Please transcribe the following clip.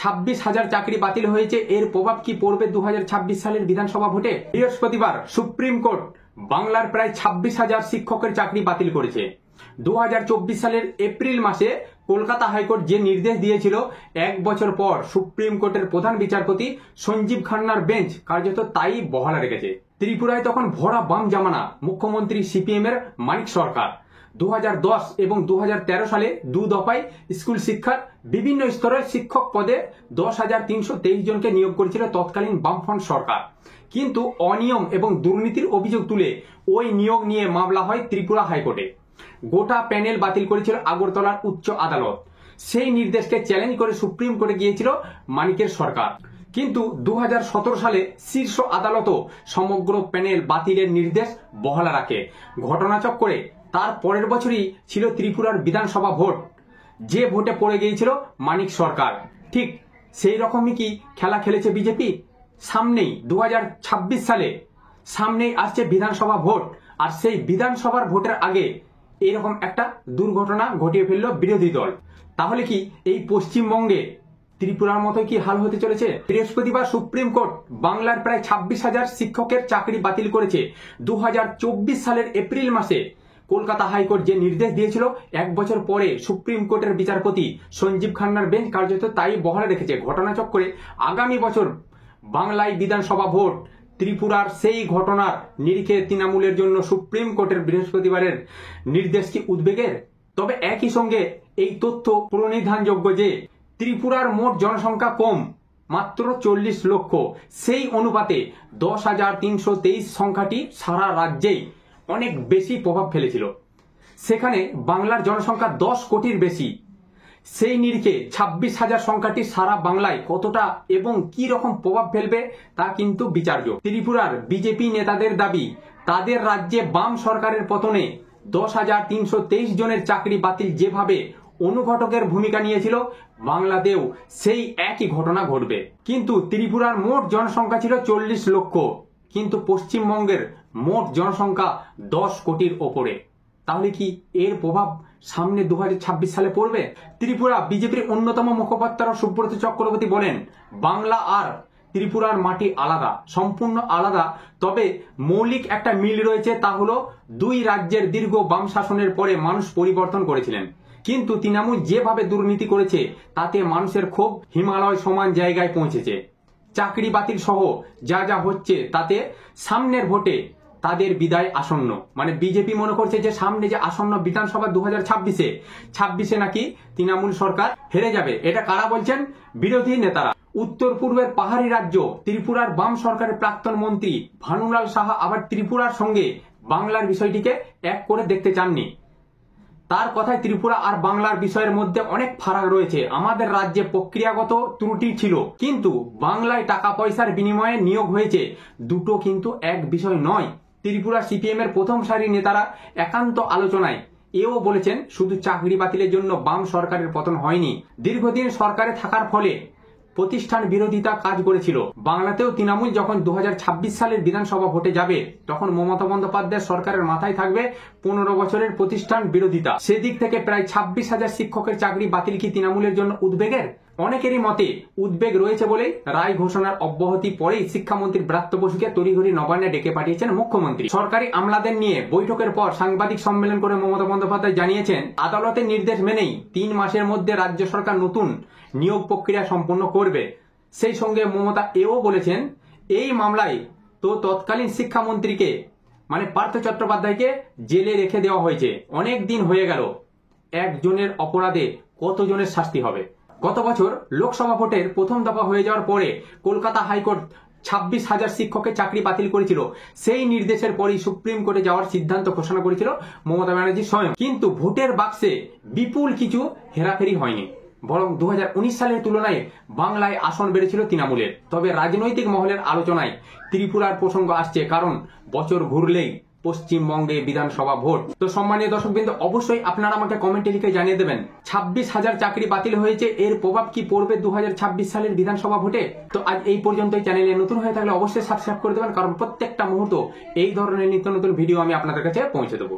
26,000 চাকরি বাতিল হয়েছে। এর প্রভাব কি পড়বে 2026 সালের বিধানসভা ভোটে? বৃহস্পতিবার সুপ্রিম কোর্ট বাংলার প্রায় 26,000 শিক্ষকের চাকরি বাতিল করেছে। 2024 সালের এপ্রিল মাসে কলকাতা হাইকোর্ট যে নির্দেশ দিয়েছিল, 1 বছর পর সুপ্রিম কোর্টের প্রধান বিচারপতি সঞ্জীব খান্নার বেঞ্চ কার্যত তাই বহাল রেখেছে। ত্রিপুরায় তখন ভরা বাম জামানা, মুখ্যমন্ত্রী সিপিএম এর মানিক সরকার। 2010 এবং 2013 সালে 2 দফায় স্কুল শিক্ষার বিভিন্ন স্তরের শিক্ষক পদে 10,323 জনকে নিয়োগ করেছিল তৎকালীন বামফ্রন্ট সরকার। কিন্তু অনিয়ম এবং দুর্নীতির অভিযোগ তুলে ওই নিয়োগ নিয়ে মামলা হয় ত্রিপুরা হাইকোর্টে। গোটা প্যানেল বাতিল করেছিল আগরতলার উচ্চ আদালত। সেই নির্দেশকে চ্যালেঞ্জ করে সুপ্রিম কোর্টে গিয়েছিল মানিকের সরকার। কিন্তু 2017 সালে শীর্ষ আদালতও সমগ্র প্যানেল বাতিলের নির্দেশ বহাল রাখে। ঘটনাচক্রে তার পরের বছরই ছিল ত্রিপুরার বিধানসভা ভোট, যে ভোটে পড়ে গিয়েছিল মানিক সরকার। ঠিক সেই রকমই কি খেলা খেলেছে বিজেপি? সামনেই 2026 সালে সামনেই আসছে বিধানসভা ভোট, আর সেই বিধানসভার ভোটের আগে এরকম একটা দুর্ঘটনা ঘটিয়ে ফেলল বিরোধী দল। তাহলে কি এই পশ্চিমবঙ্গে ত্রিপুরার মতো কি হাল হতে চলেছে? বৃহস্পতিবার সুপ্রিম কোর্ট বাংলার প্রায় 26,000 শিক্ষকের চাকরি বাতিল করেছে। 2024 সালের এপ্রিল মাসে কলকাতা হাইকোর্ট যে নির্দেশ দিয়েছিল, 1 বছর পরে সুপ্রিম কোর্টের বিচারপতি সঞ্জীব খান্নার বেঞ্চ কার্যত তাই বহাল রেখেছে। ঘটনাচক্রে আগামী বছর বাংলায় বিধানসভা ভোট, ত্রিপুরার সেই ঘটনার নিরিখে তৃণমূলের জন্য সুপ্রিম কোর্টের বৃহস্পতিবারের নির্দেশ কি উদ্বেগের? তবে একই সঙ্গে এই তথ্য প্রণিধানযোগ্য যে ত্রিপুরার মোট জনসংখ্যা কম, মাত্র 40 লক্ষ। সেই অনুপাতে 10,323 সংখ্যাটি সারা রাজ্যেই অনেক বেশি প্রভাব ফেলেছিল। সেখানে বাংলার জনসংখ্যা 10 কোটির বেশি। সেই নিরিখে 26,000 সংখ্যাটি সারা বাংলায় কতটা এবং কি রকম প্রভাব ফেলবে তা কিন্তু বিচার্য। ত্রিপুরার বিজেপি নেতাদের দাবি, তাদের রাজ্যে বাম সরকারের পতনে 10,323 জনের চাকরি বাতিল যেভাবে অনুঘটকের ভূমিকা নিয়েছিল, বাংলাতেও সেই একই ঘটনা ঘটবে। কিন্তু ত্রিপুরার মোট জনসংখ্যা ছিল 40 লক্ষ, কিন্তু পশ্চিমবঙ্গের মোট জনসংখ্যা 10 কোটির ওপরে। তাহলে কি এর প্রভাব সামনে 2026 সালে পড়বে? ত্রিপুরা বিজেপির অন্যতম মুখপাত্র সুব্রত চক্রবর্তী বলেন, বাংলা আর ত্রিপুরার মাটি আলাদা, সম্পূর্ণ আলাদা। তবে মৌলিক একটা মিল রয়েছে, তা হলো দুই রাজ্যের দীর্ঘ বাম শাসনের পরে মানুষ পরিবর্তন করেছিলেন। কিন্তু তৃণমূল যেভাবে দুর্নীতি করেছে তাতে মানুষের ক্ষোভ হিমালয় সমান জায়গায় পৌঁছেছে। চাকরি বাতিল সহ যা যা হচ্ছে তাতে সামনের ভোটে তাদের বিদায় আসন্ন। মানে বিজেপি মনে করছে যে সামনে যে আসন্ন বিধানসভা 2026-এ নাকি তৃণমূল সরকার হেরে যাবে। এটা কারা বলছেন? বিরোধী নেতারা। উত্তর পূর্বের পাহাড়ি রাজ্য ত্রিপুরার বাম সরকারের প্রাক্তন মন্ত্রী ভানুলাল সাহা আবার ত্রিপুরার সঙ্গে বাংলার বিষয়টিকে এক করে দেখতে চাননি। তার কথায় ত্রিপুরা আর বাংলার বিষয়ের মধ্যে অনেক ফারাক রয়েছে। আমাদের রাজ্যে প্রক্রিয়াগত ত্রুটি ছিল, কিন্তু বাংলায় টাকা পয়সার বিনিময়ে নিয়োগ হয়েছে, দুটো কিন্তু এক বিষয় নয়। ত্রিপুরা সিপিএম এর প্রথম সারির নেতারা একান্ত আলোচনায় এও বলেছেন, শুধু চাকরি বাতিলের জন্য বাম সরকারের পতন হয়নি, দীর্ঘদিন সরকারে থাকার ফলে প্রতিষ্ঠান বিরোধিতা কাজ করেছিল। বাংলাতেও তৃণমূল যখন 2026 সালের বিধানসভা ভোটে যাবে, তখন মমতা বন্দ্যোপাধ্যায় সরকারের মাথায় থাকবে 15 বছরের প্রতিষ্ঠান বিরোধিতা। সেদিক থেকে প্রায় 26,000 শিক্ষকের চাকরি বাতিল কি তৃণমূলের জন্য উদ্বেগের? অনেকেরই মতে উদ্বেগ রয়েছে বলেই রায় ঘোষণার অব্যাহতি পরেই শিক্ষামন্ত্রী ব্রাত্য বসুকে তড়িঘড়ি নবান্নে ডেকে পাঠিয়েছেন মুখ্যমন্ত্রী। সরকারি আমলাদের নিয়ে বৈঠকের পর সাংবাদিক সম্মেলন করে মমতা বন্দ্যোপাধ্যায় জানিয়েছেন, আদালতের নির্দেশ মেনেই 3 মাসের মধ্যে রাজ্য সরকার নতুন নিয়োগ প্রক্রিয়া সম্পন্ন করবে। সেই সঙ্গে মমতা এও বলেছেন, এই মামলায় তো তৎকালীন শিক্ষামন্ত্রীকে মানে পার্থ চট্টোপাধ্যায়কে জেলে রেখে দেওয়া হয়েছে, অনেক দিন হয়ে গেল, একজনের অপরাধে কতজনের শাস্তি হবে? গত বছর লোকসভা ভোটের প্রথম দফা হয়ে যাওয়ার পরে কলকাতা হাইকোর্ট 26,000 শিক্ষকের চাকরি বাতিল করেছিল। সেই নির্দেশের পরই সুপ্রিম কোর্টে যাওয়ার সিদ্ধান্ত ঘোষণা করেছিল মমতা ব্যানার্জি স্বয়ং। কিন্তু ভোটের বাক্সে বিপুল কিছু হেরাফেরি হয়নি, বরং 2019 সালের তুলনায় বাংলায় আসন বেড়েছিল তৃণমূলের। তবে রাজনৈতিক মহলের আলোচনায় ত্রিপুরার প্রসঙ্গ আসছে, কারণ বছর ঘুরলেই পশ্চিমবঙ্গে বিধানসভা ভোট। তো সম্মানীয় দর্শকবৃন্দ, অবশ্যই আপনারা আমাকে কমেন্টে লিখে জানিয়ে দেবেন 26,000 চাকরি বাতিল হয়েছে, এর প্রভাব কি পড়বে 2026 সালের বিধানসভা ভোটে? তো আজ এই পর্যন্তই। চ্যানেলে নতুন হয়ে থাকলে অবশ্যই সাবস্ক্রাইব করে দেবেন, কারণ প্রত্যেকটা মুহূর্ত এই ধরনের নিত্য নতুন ভিডিও আমি আপনাদের কাছে পৌঁছে দেবো।